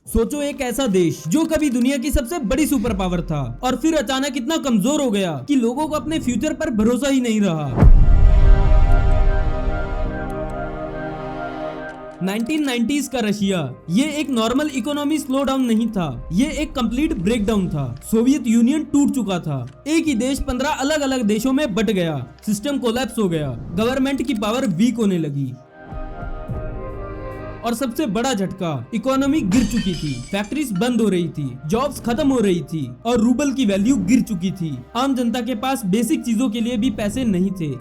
सोचो एक ऐसा देश जो कभी दुनिया की सबसे बड़ी सुपर पावर था और फिर अचानक इतना कमजोर हो गया कि लोगों को अपने फ्यूचर पर भरोसा ही नहीं रहा। 1990s का रशिया ये एक नॉर्मल इकोनॉमी स्लो डाउन नहीं था, ये एक कंप्लीट ब्रेकडाउन था। सोवियत यूनियन टूट चुका था, एक ही देश 15 अलग अलग देशों में बट गया, सिस्टम कोलैप्स हो गया, गवर्नमेंट की पावर वीक होने लगी और सबसे बड़ा झटका, इकोनॉमी गिर चुकी थी, फैक्ट्रीज बंद हो रही थी, जॉब्स खत्म हो रही थी और रूबल की वैल्यू गिर चुकी थी। आम जनता के पास बेसिक चीजों के लिए भी पैसे नहीं थे।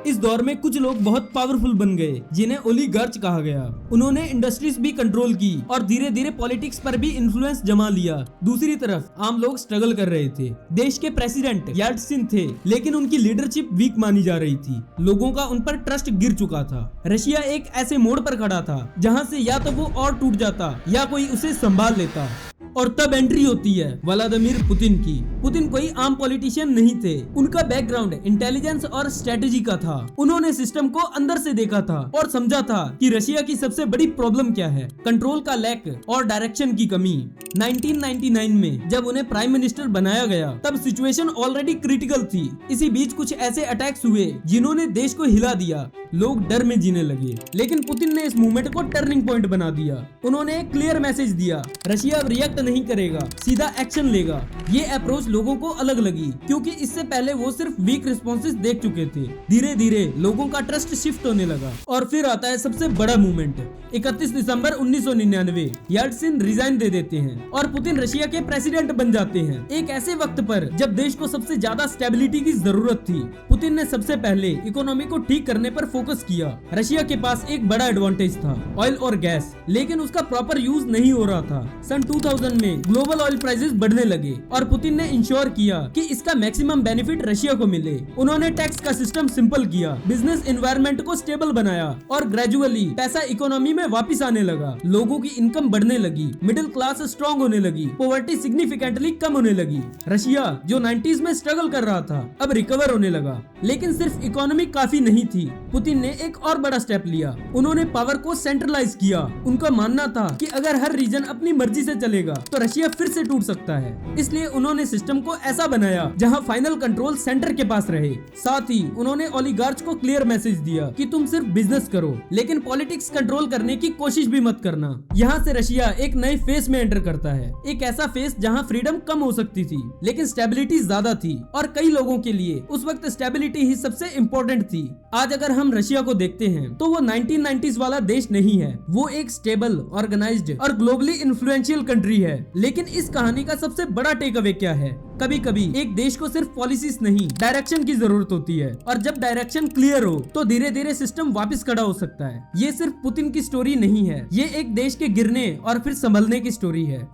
इस दौर में कुछ लोग बहुत पावरफुल बन गए जिन्हें ओलिगार्च कहा गया। उन्होंने इंडस्ट्रीज भी कंट्रोल की और धीरे धीरे पॉलिटिक्स पर भी इन्फ्लुएंस जमा लिया। दूसरी तरफ आम लोग स्ट्रगल कर रहे थे। देश के प्रेसिडेंट येल्टसिन थे, लेकिन उनकी लीडरशिप वीक मानी जा रही थी। लोगों का उन पर ट्रस्ट गिर चुका था। रशिया एक ऐसे मोड़ पर खड़ा था जहाँ से या तो वो और टूट जाता या कोई उसे संभाल लेता। और तब एंट्री होती है व्लादिमीर पुतिन की। पुतिन कोई आम पॉलिटिशियन नहीं थे। उनका बैकग्राउंड इंटेलिजेंस और स्ट्रेटेजी का था। उन्होंने सिस्टम को अंदर से देखा था और समझा था कि रशिया की सबसे बड़ी प्रॉब्लम क्या है, कंट्रोल का लैक और डायरेक्शन की कमी। 1999 में जब उन्हें प्राइम मिनिस्टर बनाया गया तब सिचुएशन ऑलरेडी क्रिटिकल थी। इसी बीच कुछ ऐसे अटैक्स हुए जिन्होंने देश को हिला दिया। लोग डर में जीने लगे, लेकिन पुतिन ने इस मूवमेंट को टर्निंग पॉइंट बना दिया। उन्होंने एक क्लियर मैसेज दिया, रशिया अब रिएक्ट नहीं करेगा, सीधा एक्शन लेगा। ये अप्रोच लोगों को अलग लगी क्योंकि इससे पहले वो सिर्फ वीक रिस्पॉन्सेस देख चुके थे। धीरे धीरे लोगों का ट्रस्ट शिफ्ट होने लगा और फिर आता है सबसे बड़ा मूवमेंट। 31 दिसंबर 1999 येल्टसिन रिजाइन दे देते हैं और पुतिन रशिया के प्रेसिडेंट बन जाते हैं। एक ऐसे वक्त पर जब देश को सबसे ज्यादा स्टेबिलिटी की जरूरत थी, पुतिन ने सबसे पहले इकोनॉमी को ठीक करने पर फोकस किया। रशिया के पास एक बड़ा एडवांटेज था, ऑयल और गैस, लेकिन उसका प्रॉपर यूज नहीं हो रहा था। सन 2000 में ग्लोबल ऑयल प्राइसेस बढ़ने लगे और पुतिन ने इंश्योर किया कि इसका मैक्सिमम बेनिफिट रशिया को मिले। उन्होंने टैक्स का सिस्टम सिंपल किया, बिजनेस एनवायरनमेंट को स्टेबल बनाया और ग्रेजुअली पैसा इकोनॉमी में वापस आने लगा। लोगों की इनकम बढ़ने लगी, मिडिल क्लास स्ट्रॉन्ग होने लगी, पॉवर्टी सिग्निफिकेंटली कम होने लगी। रशिया जो 90s में स्ट्रगल कर रहा था अब रिकवर होने लगा। लेकिन सिर्फ इकोनॉमी काफी नहीं थी। पुतिन ने एक और बड़ा स्टेप लिया, उन्होंने पावर को सेंट्रलाइज किया। उनका मानना था कि अगर हर रीजन अपनी मर्जी से चलेगा तो रशिया फिर से टूट सकता है। इसलिए उन्होंने सिस्टम को ऐसा बनाया जहां फाइनल कंट्रोल सेंटर के पास रहे। साथ ही उन्होंने ओलिगार्च को क्लियर मैसेज दिया कि तुम सिर्फ बिजनेस करो, लेकिन पॉलिटिक्स कंट्रोल करने की कोशिश भी मत करना। यहाँ से रशिया एक नए फेज में एंटर करता है, एक ऐसा फेज जहाँ फ्रीडम कम हो सकती थी लेकिन स्टेबिलिटी ज्यादा थी और कई लोगों के लिए उस वक्त स्टेबिलिटी ही सबसे इम्पोर्टेंट थी। आज अगर हम रशिया को देखते हैं तो वो 1990s वाला देश नहीं है, वो एक स्टेबल, ऑर्गेनाइज्ड और ग्लोबली इन्फ्लुएंशियल कंट्री है। लेकिन इस कहानी का सबसे बड़ा टेक अवे क्या है? कभी कभी एक देश को सिर्फ पॉलिसीज नहीं, डायरेक्शन की जरूरत होती है और जब डायरेक्शन क्लियर हो तो धीरे धीरे सिस्टम वापस खड़ा हो सकता है। ये सिर्फ पुतिन की स्टोरी नहीं है, ये एक देश के गिरने और फिर संभलने की स्टोरी है।